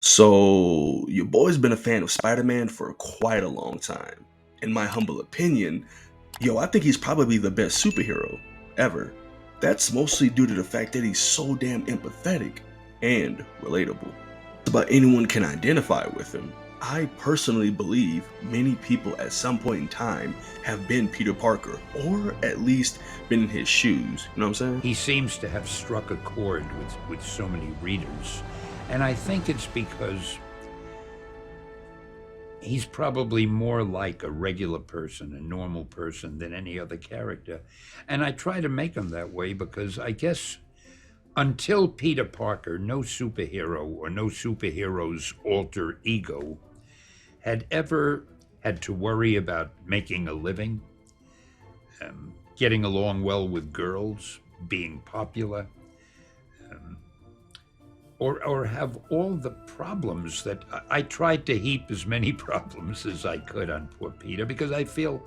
So, your boy's been a fan of Spider-Man for quite a long time. In my humble opinion, I think he's probably the best superhero ever. That's mostly due to the fact that he's so damn empathetic and relatable. About anyone can identify with him. I personally believe many people at some point in time have been Peter Parker, or at least been in his shoes. You know what I'm saying? He seems to have struck a chord with so many readers. And I think it's because he's probably more like a regular person, a normal person, than any other character. And I try to make him that way because I guess until Peter Parker, no superhero or no superhero's alter ego had ever had to worry about making a living, getting along well with girls, being popular, or have all the problems that I tried to heap as many problems as I could on poor Peter, because I feel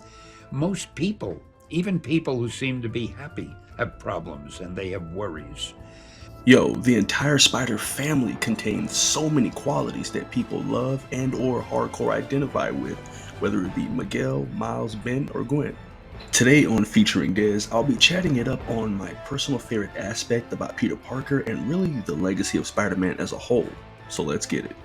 most people, even people who seem to be happy, have problems and they have worries. The entire Spider family contains so many qualities that people love and or hardcore identify with, whether it be Miguel, Miles, Ben, or Gwen. Today on Featuring Des, I'll be chatting it up on my personal favorite aspect about Peter Parker and really the legacy of Spider-Man as a whole. So let's get it.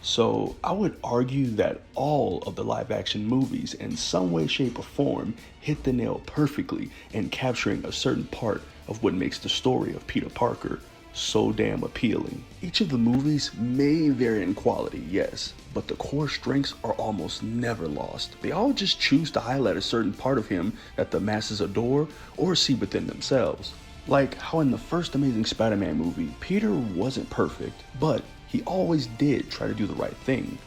So I would argue that all of the live action movies in some way, shape, or form hit the nail perfectly in capturing a certain part of what makes the story of Peter Parker so damn appealing. Each of the movies may vary in quality, yes, but the core strengths are almost never lost. They all just choose to highlight a certain part of him that the masses adore or see within themselves. Like how in the first Amazing Spider-Man movie, Peter wasn't perfect, but he always did try to do the right thing.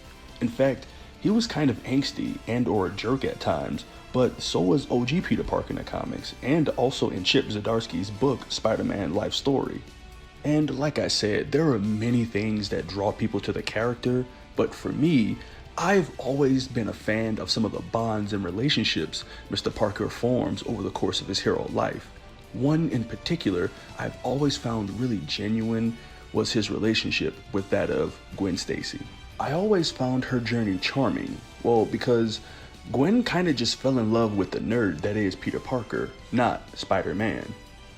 In fact, he was kind of angsty and or a jerk at times, but so was OG Peter Parker in the comics, and also in Chip Zdarsky's book, Spider-Man Life Story. And like I said, there are many things that draw people to the character, but for me, I've always been a fan of some of the bonds and relationships Mr. Parker forms over the course of his hero life. One in particular I've always found really genuine was his relationship with that of Gwen Stacy. I always found her journey charming, because Gwen kinda just fell in love with the nerd that is Peter Parker, not Spider-Man.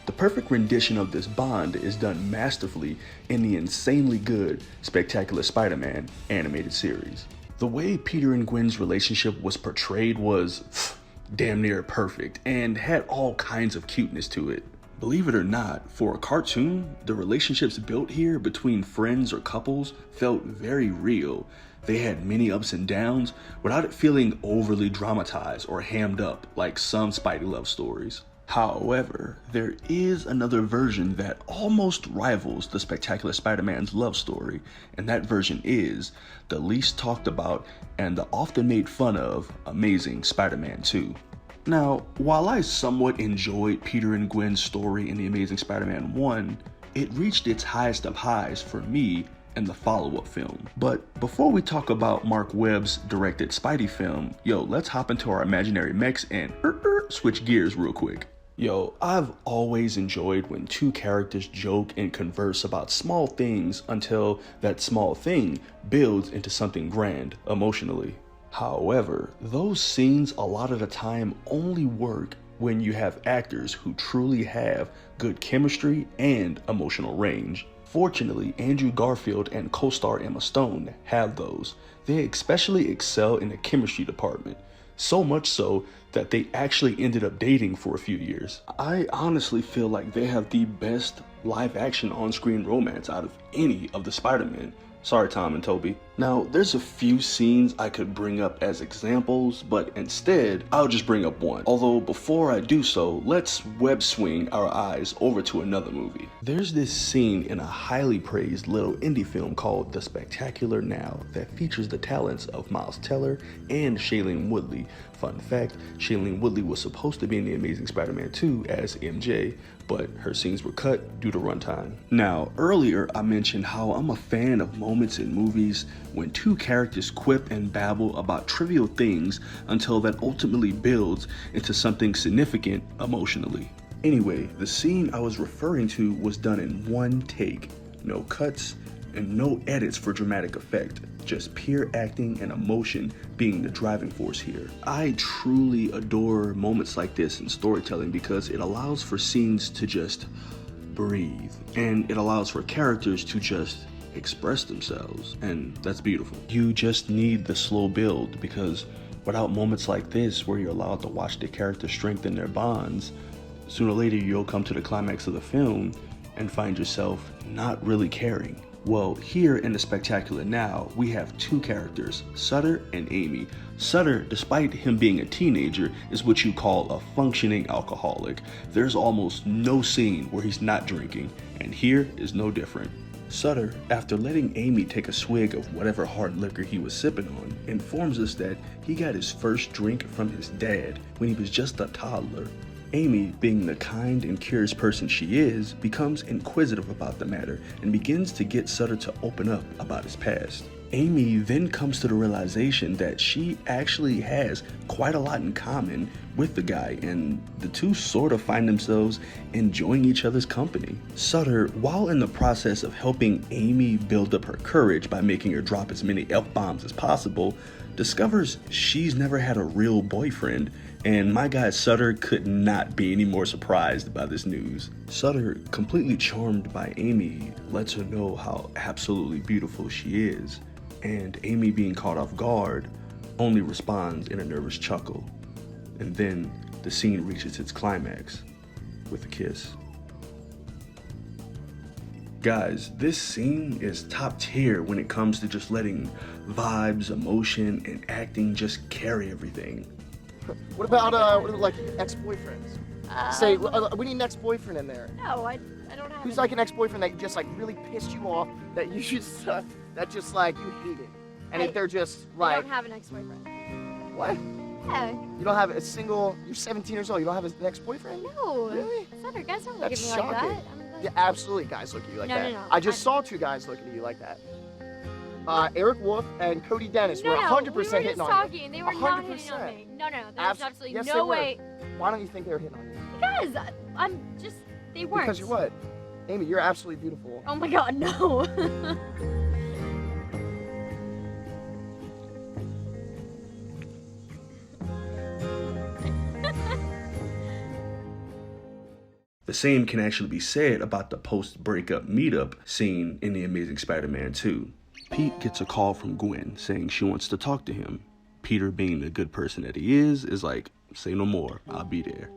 The perfect rendition of this bond is done masterfully in the insanely good Spectacular Spider-Man animated series. The way Peter and Gwen's relationship was portrayed was damn near perfect and had all kinds of cuteness to it. Believe it or not, for a cartoon, the relationships built here between friends or couples felt very real. They had many ups and downs without it feeling overly dramatized or hammed up like some Spidey love stories. However, there is another version that almost rivals the Spectacular Spider-Man's love story, and that version is the least talked about and the often made fun of Amazing Spider-Man 2. Now, while I somewhat enjoyed Peter and Gwen's story in The Amazing Spider-Man 1, it reached its highest of highs for me in the follow-up film. But before we talk about Mark Webb's directed Spidey film, let's hop into our imaginary mechs and switch gears real quick. I've always enjoyed when two characters joke and converse about small things until that small thing builds into something grand emotionally. However, those scenes a lot of the time only work when you have actors who truly have good chemistry and emotional range. Fortunately, Andrew Garfield and co-star Emma Stone have those. They especially excel in the chemistry department. So much so that they actually ended up dating for a few years. I honestly feel like they have the best live action on-screen romance out of any of the Spider-Men. Sorry, Tom and Toby. Now, there's a few scenes I could bring up as examples, but instead, I'll just bring up one. Although, before I do so, let's web swing our eyes over to another movie. There's this scene in a highly praised little indie film called The Spectacular Now that features the talents of Miles Teller and Shailene Woodley. Fun fact, Shailene Woodley was supposed to be in The Amazing Spider-Man 2 as MJ, but her scenes were cut due to runtime. Now, earlier I mentioned how I'm a fan of moments in movies when two characters quip and babble about trivial things until that ultimately builds into something significant emotionally. Anyway, the scene I was referring to was done in one take. No cuts, and no edits for dramatic effect, just pure acting and emotion being the driving force here. I truly adore moments like this in storytelling because it allows for scenes to just breathe, and it allows for characters to just express themselves, and that's beautiful. You just need the slow build, because without moments like this where you're allowed to watch the characters strengthen their bonds, sooner or later you'll come to the climax of the film and find yourself not really caring. Well, here in The Spectacular Now, we have two characters, Sutter and Amy. Sutter, despite him being a teenager, is what you call a functioning alcoholic. There's almost no scene where he's not drinking, and here is no different. Sutter, after letting Amy take a swig of whatever hard liquor he was sipping on, informs us that he got his first drink from his dad when he was just a toddler. Amy, being the kind and curious person she is, becomes inquisitive about the matter and begins to get Sutter to open up about his past. Amy then comes to the realization that she actually has quite a lot in common with the guy, and the two sort of find themselves enjoying each other's company. Sutter, while in the process of helping Amy build up her courage by making her drop as many F-bombs as possible, discovers she's never had a real boyfriend, and my guy Sutter could not be any more surprised by this news. Sutter, completely charmed by Amy, lets her know how absolutely beautiful she is, and Amy, being caught off guard, only responds in a nervous chuckle. And then the scene reaches its climax with a kiss. Guys, this scene is top tier when it comes to just letting vibes, emotion, and acting just carry everything. What about like ex-boyfriends? Say we need an ex-boyfriend in there. No, I don't have. Who's like an ex-boyfriend that just like really pissed you off, that you just that just like you hated, and if they're just I like don't have an ex-boyfriend. what? Yeah. You don't have a single. You're 17 years old. You don't have an ex-boyfriend? No. Really? Sutter, guys don't look That's at me like shocking. that. I'm like, Yeah, absolutely. Guys look at you like No, that. no, no. I just saw two guys looking at you like that. Eric Wolf and Cody Dennis were 100% we were hitting just on talking. you. They were not hitting on 100%. me. No, there's absolutely yes, they no were. way. Why don't you think they were hitting on you? Because I'm just, they weren't. Because you're what? Amy, you're absolutely beautiful. Oh my God, no. The same can actually be said about the post-breakup meetup scene in The Amazing Spider-Man 2. Pete gets a call from Gwen saying she wants to talk to him. Peter, being the good person that he is like, say no more, I'll be there.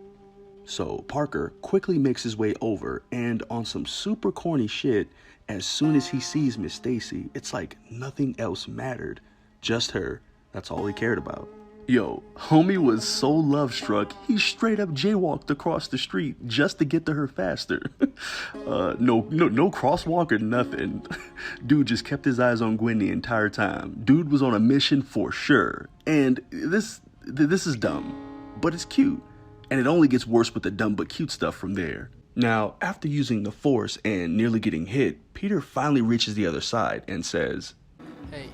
So Parker quickly makes his way over, and on some super corny shit, as soon as he sees Miss Stacy, it's like nothing else mattered. Just her. That's all he cared about. Yo, homie was so love-struck, he straight up jaywalked across the street just to get to her faster. No crosswalk or nothing. Dude just kept his eyes on Gwen the entire time. Dude was on a mission for sure. And this is dumb, but it's cute. And it only gets worse with the dumb but cute stuff from there. Now, after using the Force and nearly getting hit, Peter finally reaches the other side and says, Hey.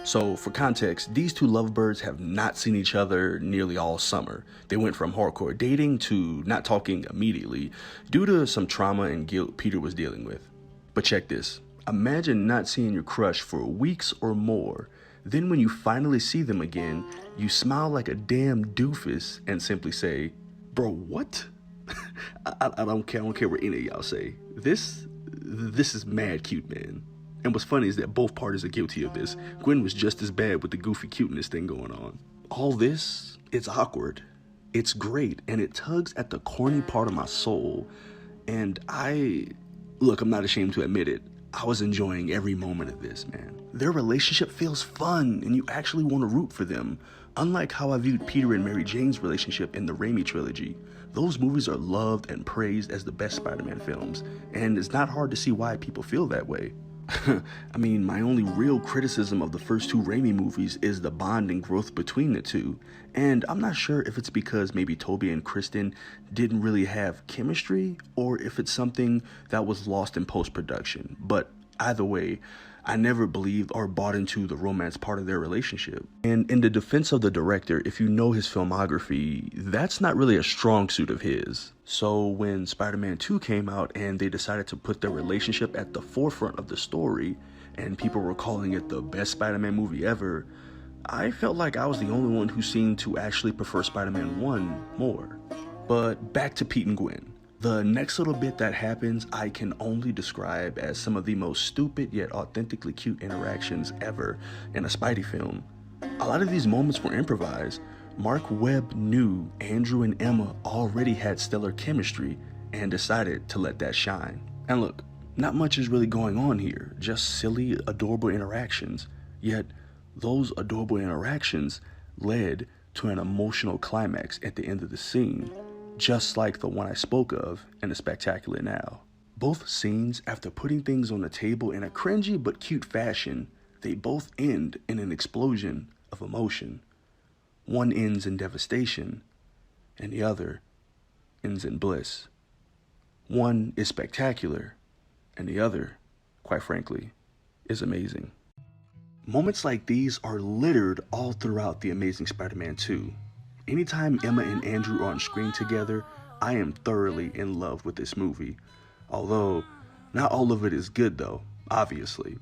So, for context, these two lovebirds have not seen each other nearly all summer. They went from hardcore dating to not talking immediately due to some trauma and guilt Peter was dealing with. But check this. Imagine not seeing your crush for weeks or more. Then when you finally see them again, you smile like a damn doofus and simply say, bro, what? I don't care what any of y'all say. This is mad cute, man. And what's funny is that both parties are guilty of this. Gwen was just as bad with the goofy cuteness thing going on. All this, it's awkward. It's great, and it tugs at the corny part of my soul. And I'm not ashamed to admit it. I was enjoying every moment of this, man. Their relationship feels fun, and you actually want to root for them. Unlike how I viewed Peter and Mary Jane's relationship in the Raimi trilogy. Those movies are loved and praised as the best Spider-Man films, and it's not hard to see why people feel that way. I mean, my only real criticism of the first two Raimi movies is the bond and growth between the two, and I'm not sure if it's because maybe Tobey and Kristen didn't really have chemistry, or if it's something that was lost in post-production, but Either way, I never believed or bought into the romance part of their relationship. And in the defense of the director, if you know his filmography, that's not really a strong suit of his. So when Spider-Man 2 came out and they decided to put their relationship at the forefront of the story, and people were calling it the best Spider-Man movie ever, I felt like I was the only one who seemed to actually prefer Spider-Man 1 more. But back to Pete and Gwen. The next little bit that happens I can only describe as some of the most stupid yet authentically cute interactions ever in a Spidey film. A lot of these moments were improvised. Mark Webb knew Andrew and Emma already had stellar chemistry and decided to let that shine. And look, not much is really going on here, just silly, adorable interactions. Yet, those adorable interactions led to an emotional climax at the end of the scene, just like the one I spoke of in The Spectacular Now. Both scenes, after putting things on the table in a cringy but cute fashion, they both end in an explosion of emotion. One ends in devastation, and the other ends in bliss. One is spectacular, and the other, quite frankly, is amazing. Moments like these are littered all throughout The Amazing Spider-Man 2. Anytime Emma and Andrew are on screen together, I am thoroughly in love with this movie. Although, not all of it is good though, obviously.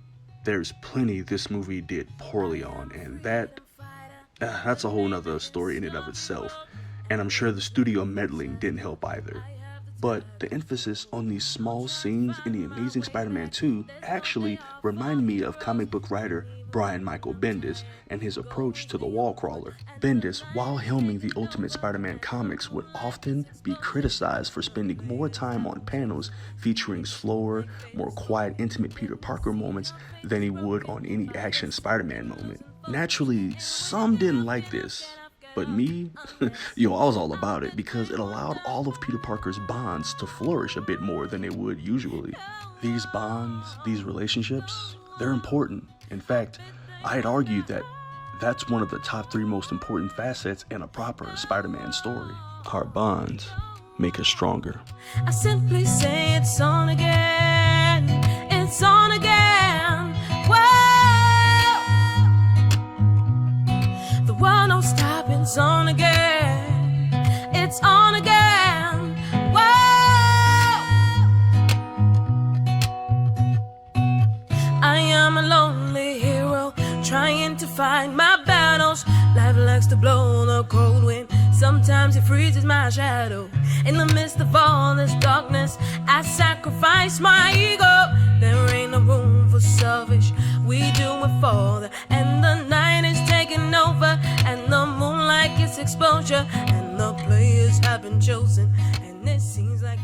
There's plenty this movie did poorly on, and that's a whole nother story in and of itself. And I'm sure the studio meddling didn't help either. But the emphasis on these small scenes in The Amazing Spider-Man 2 actually remind me of comic book writer Brian Michael Bendis and his approach to the wall crawler. Bendis, while helming the Ultimate Spider-Man comics, would often be criticized for spending more time on panels featuring slower, more quiet, intimate Peter Parker moments than he would on any action Spider-Man moment. Naturally, some didn't like this. But me, I was all about it because it allowed all of Peter Parker's bonds to flourish a bit more than they would usually. These bonds, these relationships, they're important. In fact, I had argued that that's one of the top 3 most important facets in a proper Spider-Man story. Our bonds make us stronger. I simply say it's on again. It's on again. Whoa! The world don't stop. It's on again. It's on again. Whoa! I am a lonely hero trying to fight my battles. Life likes to blow the cold wind. Sometimes it freezes my shadow. In the midst of all this darkness, I sacrifice my ego. There ain't no room for selfish. We do it for the and the night is taking over, and the moonlight gets exposure, and the players have been chosen, and it seems like